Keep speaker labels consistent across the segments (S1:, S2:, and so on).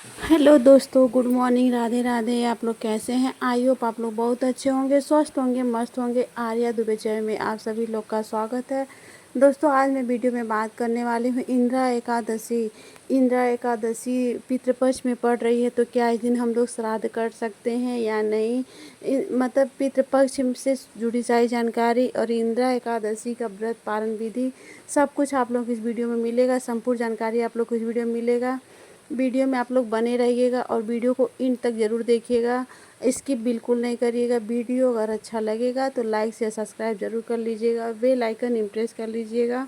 S1: Hello दोस्तों, good morning, Radhe Radhe. आप लोग कैसे हैं? आई होप आप लोग बहुत अच्छे होंगे, स्वस्थ होंगे, मस्त होंगे। आर्या दुबे चैनल में आप सभी लोग का स्वागत है। दोस्तों, आज मैं वीडियो में बात करने वाली हूँ इंदिरा एकादशी। इंदिरा एकादशी पितृपक्ष में पड़ रही है, तो क्या इस दिन हम लोग श्राद्ध कर सकते हैं या नहीं? मतलब पितृपक्ष से जुड़ी सारी जानकारी और इंदिरा एकादशी का व्रत पालन विधि सब कुछ आप लोग इस वीडियो में मिलेगा। संपूर्ण जानकारी आप लोग को इस वीडियो में मिलेगा। वीडियो में आप लोग बने रहिएगा और वीडियो को इन तक ज़रूर देखिएगा, स्किप बिल्कुल नहीं करिएगा। वीडियो अगर अच्छा लगेगा तो लाइक से सब्सक्राइब ज़रूर कर लीजिएगा, बेल आइकन इम्प्रेस कर लीजिएगा।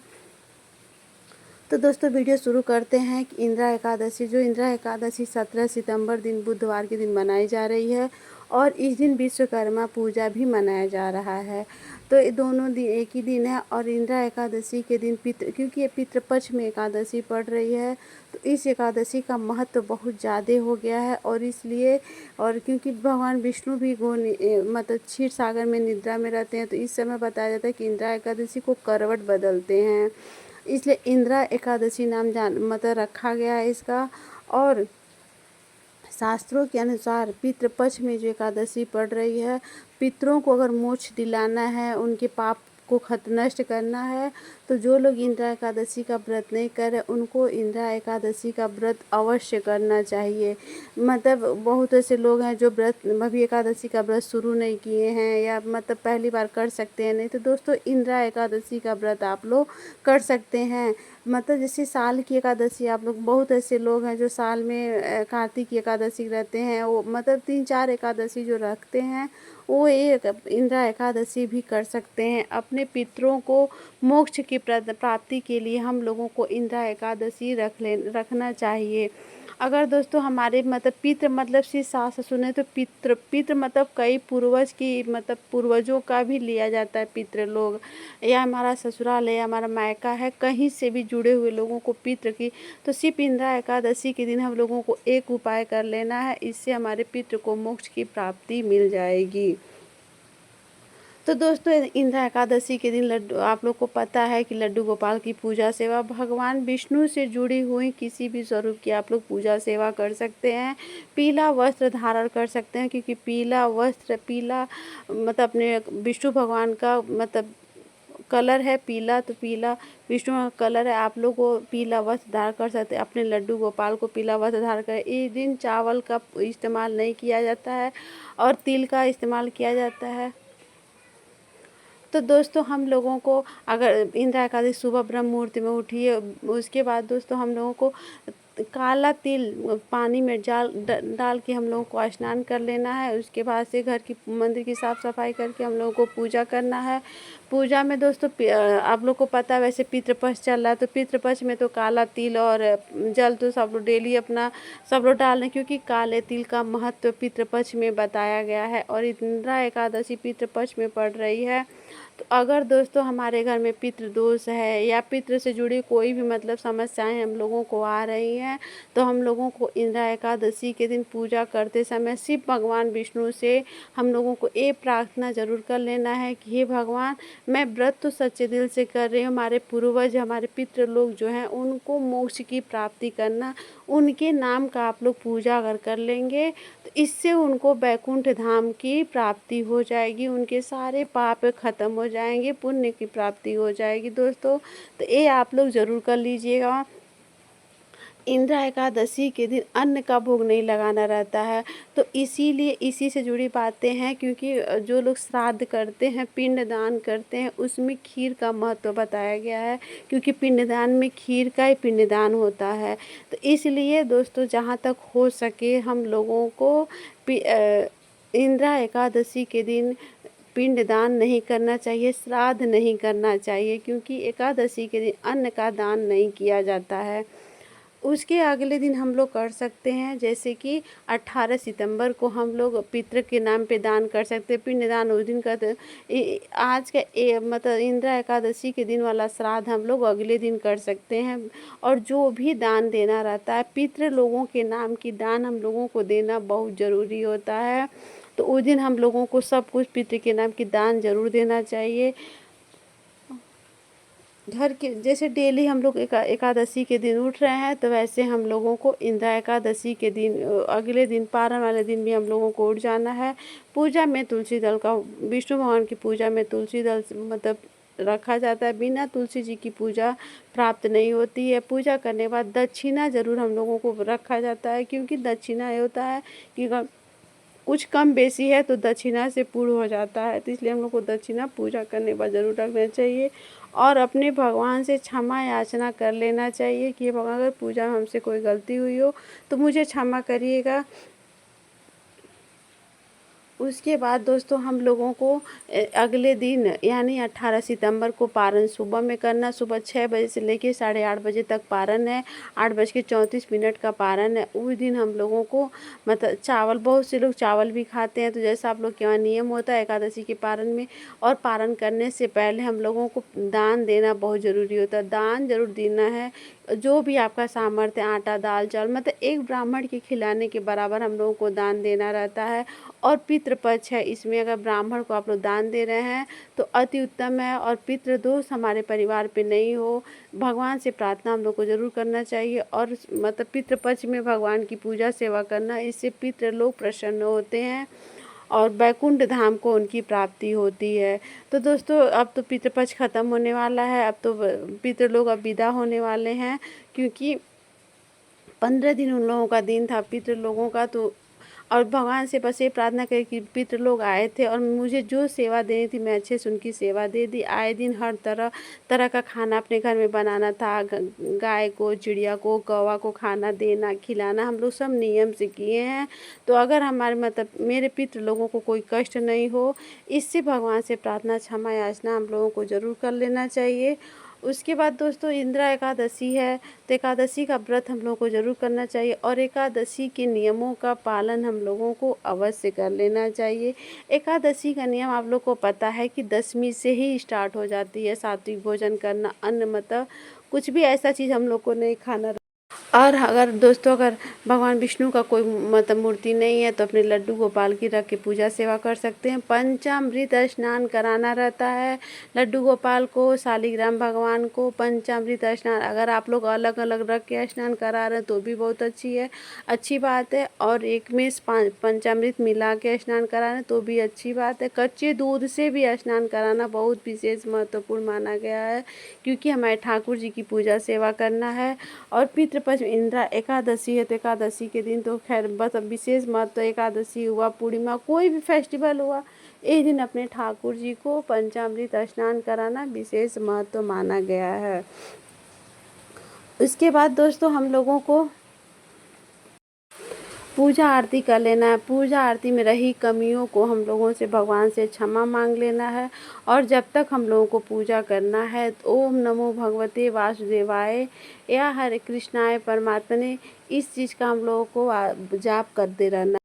S1: तो दोस्तों, वीडियो शुरू करते हैं कि इंदिरा एकादशी, जो इंदिरा एकादशी 17 सितंबर दिन बुधवार के दिन मनाई जा रही है और इस दिन विश्वकर्मा पूजा भी मनाया जा रहा है। तो ये दोनों दिन एक ही दिन है और इंदिरा एकादशी के दिन क्योंकि ये पितृपक्ष में एकादशी पड़ रही है, तो इस एकादशी का महत्व बहुत ज़्यादा हो गया है। और इसलिए और क्योंकि भगवान विष्णु भी मतलब क्षीर सागर में निद्रा में रहते हैं, तो इस समय बताया जाता है कि इंदिरा एकादशी को करवट बदलते हैं, इसलिए इंदिरा एकादशी नाम मतलब रखा गया है इसका। और शास्त्रों के अनुसार पितृपक्ष में जो एकादशी पड़ रही है, पितरों को अगर मोक्ष दिलाना है, उनके पाप को नष्ट करना है, तो जो लोग इंदिरा एकादशी का व्रत नहीं कर रहे उनको इंदिरा एकादशी का व्रत अवश्य करना चाहिए। मतलब बहुत ऐसे लोग हैं जो व्रत अभी एकादशी का व्रत शुरू नहीं किए हैं या मतलब पहली बार कर सकते हैं नहीं, तो दोस्तों इंदिरा एकादशी का व्रत आप लोग कर सकते हैं। मतलब जैसे साल की एकादशी आप लोग, बहुत ऐसे लोग हैं जो साल में कार्तिक की एकादशी रहते हैं, वो मतलब 3-4 एकादशी जो रखते हैं, वो एक इंदिरा एकादशी भी कर सकते हैं। अपने पितरों को मोक्ष की प्राप्ति के लिए हम लोगों को इंदिरा एकादशी रखना चाहिए। अगर दोस्तों हमारे मतलब पितृ मतलब सिर्फ सास ससुर नहीं, तो पितृ पितृ मतलब कई पूर्वज की मतलब पूर्वजों का भी लिया जाता है पितृ लोग, या हमारा ससुराल है या हमारा मायका है, कहीं से भी जुड़े हुए लोगों को पितृ की, तो सिर्फ इंदिरा एकादशी के दिन हम लोगों को एक उपाय कर लेना है, इससे हमारे पितृ को मोक्ष की प्राप्ति मिल जाएगी। तो दोस्तों, इंदिरा एकादशी के दिन लड्डू, आप लोग को पता है कि लड्डू गोपाल की पूजा सेवा, भगवान विष्णु से जुड़ी हुई किसी भी स्वरूप की आप लोग पूजा सेवा कर सकते हैं। पीला वस्त्र धारण कर सकते हैं, क्योंकि पीला वस्त्र, पीला मतलब अपने विष्णु भगवान का मतलब कलर है पीला, तो पीला विष्णु का कलर है। आप लोग को पीला वस्त्र धारण कर सकते हैं, अपने लड्डू गोपाल को पीला वस्त्र धारण करें। इस दिन चावल का इस्तेमाल नहीं किया जाता है और तिल का इस्तेमाल किया जाता है। तो दोस्तों, हम लोगों को अगर इंदिरा एकादशी सुबह ब्रह्म मुहूर्त में उठिए, उसके बाद दोस्तों हम लोगों को काला तिल पानी में डाल के हम लोगों को स्नान कर लेना है। उसके बाद से घर की मंदिर की साफ़ सफाई करके हम लोगों को पूजा करना है। पूजा में दोस्तों आप लोग को पता है, वैसे पितृपक्ष चल रहा है, तो पितृपक्ष में तो काला तिल और जल तो सब लोग डेली अपना सब लोग डाल रहे हैं, क्योंकि काले तिल का महत्व पितृपक्ष में बताया गया है और इंदिरा एकादशी पितृपक्ष में पड़ रही है। तो अगर दोस्तों हमारे घर में पितृ दोष है या पितृ से जुड़ी कोई भी मतलब समस्याएं हम लोगों को आ रही हैं, तो हम लोगों को इंदिरा एकादशी के दिन पूजा करते समय सिर्फ भगवान विष्णु से हम लोगों को ये प्रार्थना जरूर कर लेना है कि हे भगवान, मैं व्रत तो सच्चे दिल से कर रही हूँ, हमारे पूर्वज हमारे पितृ लोग जो हैं उनको मोक्ष की प्राप्ति करना, उनके नाम का आप लोग पूजा अगर कर लेंगे तो इससे उनको वैकुंठ धाम की प्राप्ति हो जाएगी, उनके सारे पाप खत्म हो जाएंगे, पुण्य की प्राप्ति हो जाएगी दोस्तों। तो ये आप लोग ज़रूर कर लीजिएगा। इंदिरा एकादशी के दिन अन्न का भोग नहीं लगाना रहता है, तो इसीलिए इसी से जुड़ी बातें हैं, क्योंकि जो लोग श्राद्ध करते हैं, पिंड दान करते हैं, उसमें खीर का महत्व बताया गया है, क्योंकि पिंडदान में खीर का ही पिंडदान होता है। तो इसलिए दोस्तों, जहाँ तक हो सके हम लोगों को इंदिरा एकादशी के दिन पिंडदान नहीं करना चाहिए, श्राद्ध नहीं करना चाहिए, क्योंकि एकादशी के दिन अन्न का दान नहीं किया जाता है। उसके अगले दिन हम लोग कर सकते हैं, जैसे कि 18 सितंबर को हम लोग पितृ के नाम पे दान कर सकते हैं, पिंडदान उस दिन करते। आज का मतलब इंदिरा एकादशी के दिन वाला श्राद्ध हम लोग अगले दिन कर सकते हैं। और जो भी दान देना रहता है, पितृ लोगों के नाम की दान हम लोगों को देना बहुत ज़रूरी होता है, तो उस दिन हम लोगों को सब कुछ पितृ के नाम की दान ज़रूर देना चाहिए। घर के जैसे डेली हम लोग एकादशी के दिन उठ रहे हैं, तो वैसे हम लोगों को इंदिरा एकादशी के दिन अगले दिन पारण वाले दिन भी हम लोगों को उठ जाना है। पूजा में तुलसी दल का, विष्णु भगवान की पूजा में तुलसी दल मतलब रखा जाता है। बिना तुलसी जी की पूजा प्राप्त नहीं होती है। पूजा करने के बाद दक्षिणा ज़रूर हम लोगों को रखा जाता है, क्योंकि दक्षिणा ये होता है कि कुछ कम बेसी है तो दक्षिणा से पूर्ण हो जाता है। तो इसलिए हम लोग को दक्षिणा पूजा करने पर ज़रूर रखना चाहिए और अपने भगवान से क्षमा याचना कर लेना चाहिए कि भगवान अगर पूजा में हमसे कोई गलती हुई हो तो मुझे क्षमा करिएगा। उसके बाद दोस्तों हम लोगों को अगले दिन यानी 18 सितंबर को पारण सुबह में करना। सुबह 6 बजे से लेके 8:30 बजे तक पारण है। 8:34 का पारण है। उस दिन हम लोगों को मतलब चावल, बहुत से लोग चावल भी खाते हैं, तो जैसा आप लोग के वहाँ नियम होता है एकादशी के पारण में। और पारण करने से पहले हम लोगों को दान देना बहुत ज़रूरी होता है। दान ज़रूर देना है, जो भी आपका सामर्थ्य, आटा, दाल, चावल, मतलब एक ब्राह्मण के खिलाने के बराबर हम लोगों को दान देना रहता है। और पितृपक्ष है, इसमें अगर ब्राह्मण को आप लोग दान दे रहे हैं तो अति उत्तम है। और पितृदोष हमारे परिवार पे नहीं हो, भगवान से प्रार्थना हम लोग को ज़रूर करना चाहिए। और मतलब पितृपक्ष में भगवान की पूजा सेवा करना, इससे पितृ लोग प्रसन्न होते हैं और वैकुंठ धाम को उनकी प्राप्ति होती है। तो दोस्तों अब तो पितृपक्ष ख़त्म होने वाला है, अब तो पितृ लोग अब विदा होने वाले हैं, क्योंकि 15 दिन उन लोगों का दिन था पितृ लोगों का। तो और भगवान से बस ये प्रार्थना करी कि पितृ लोग आए थे और मुझे जो सेवा देनी थी मैं अच्छे से उनकी सेवा दे दी। आए दिन हर तरह तरह का खाना अपने घर में बनाना था। गाय को, चिड़िया को, कौवा को खाना देना, खिलाना हम लोग सब नियम से किए हैं। तो अगर हमारे मतलब मेरे पितृ लोगों को कोई कष्ट नहीं हो, इससे भगवान से प्रार्थना क्षमा याचना हम लोगों को ज़रूर कर लेना चाहिए। उसके बाद दोस्तों इंदिरा एकादशी है, तो एकादशी का व्रत हम लोगों को ज़रूर करना चाहिए और एकादशी के नियमों का पालन हम लोगों को अवश्य कर लेना चाहिए। एकादशी का नियम आप लोग को पता है कि 10वीं से ही स्टार्ट हो जाती है। सात्विक भोजन करना, अन्न मतलब कुछ भी ऐसा चीज़ हम लोग को नहीं खाना। और अगर दोस्तों अगर भगवान विष्णु का कोई मतलब मूर्ति नहीं है तो अपने लड्डू गोपाल की रख के पूजा सेवा कर सकते हैं। पंचामृत स्नान कराना रहता है लड्डू गोपाल को, शालिग्राम भगवान को पंचामृत स्नान अगर आप लोग अलग अलग रख के स्नान करा रहे हैं तो भी बहुत अच्छी बात है। और एक में पंचामृत मिला के स्नान करा रहे हैं तो भी अच्छी बात है। कच्चे दूध से भी स्नान कराना बहुत विशेष महत्वपूर्ण माना गया है, क्योंकि हमारे ठाकुर जी की पूजा सेवा करना है। और पितृपक्ष इंदिरा एकादशी है, तो एकादशी के दिन तो खैर बस विशेष महत्व, एकादशी हुआ, पूर्णिमा, कोई भी फेस्टिवल हुआ, एक दिन अपने ठाकुर जी को पंचामृत स्नान कराना विशेष महत्व माना गया है। उसके बाद दोस्तों हम लोगों को पूजा आरती कर लेना है। पूजा आरती में रही कमियों को हम लोगों से भगवान से क्षमा मांग लेना है। और जब तक हम लोगों को पूजा करना है तो ओम नमो भगवते वासुदेवाय या हरे कृष्णाय परमात्मने, इस चीज़ का हम लोगों को जाप करते रहना।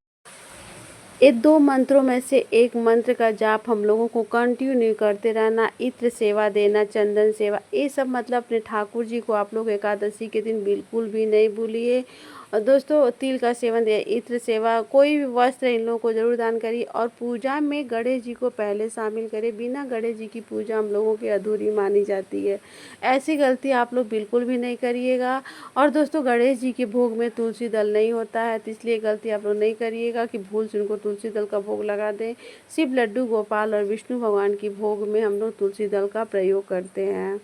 S1: ये 2 मंत्रों में से एक मंत्र का जाप हम लोगों को कंटिन्यू करते रहना। इत्र सेवा देना, चंदन सेवा, ये सब मतलब अपने ठाकुर जी को आप लोग एकादशी के दिन बिल्कुल भी नहीं भूलिए। और दोस्तों तिल का सेवन, इत्र सेवा, कोई भी वस्त्र इन लोगों को ज़रूर दान करिए। और पूजा में गणेश जी को पहले शामिल करिए। बिना गणेश जी की पूजा हम लोगों की अधूरी मानी जाती है। ऐसी गलती आप लोग बिल्कुल भी नहीं करिएगा। और दोस्तों गणेश जी के भोग में तुलसी दल नहीं होता है, तो इसलिए गलती आप लोग नहीं करिएगा कि भूल से उनको तुलसी दल का भोग लगा दें। सिर्फ लड्डू गोपाल और विष्णु भगवान की भोग में हम लोग तुलसी दल का प्रयोग करते हैं।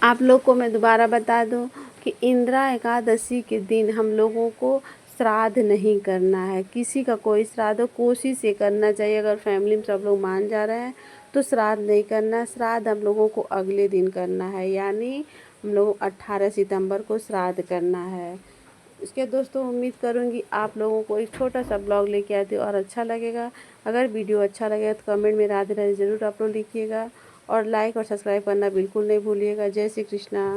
S1: आप लोग को मैं दोबारा बता दूं कि इंदिरा एकादशी के दिन हम लोगों को श्राद्ध नहीं करना है। किसी का कोई श्राद्ध कोशिश ये करना चाहिए, अगर फैमिली में सब लोग मान जा रहे हैं तो श्राद्ध नहीं करना। श्राद्ध हम लोगों को अगले दिन करना है, यानी हम लोग 18 सितंबर को श्राद्ध करना है। इसके दोस्तों उम्मीद करूँगी आप लोगों को एक छोटा सा ब्लॉग लेके आती हूँ और अच्छा लगेगा। अगर वीडियो अच्छा लगेगा तो कमेंट में राधे राधे ज़रूर आप लोग लिखिएगा और लाइक और सब्सक्राइब करना बिल्कुल नहीं भूलिएगा। जय श्री कृष्णा।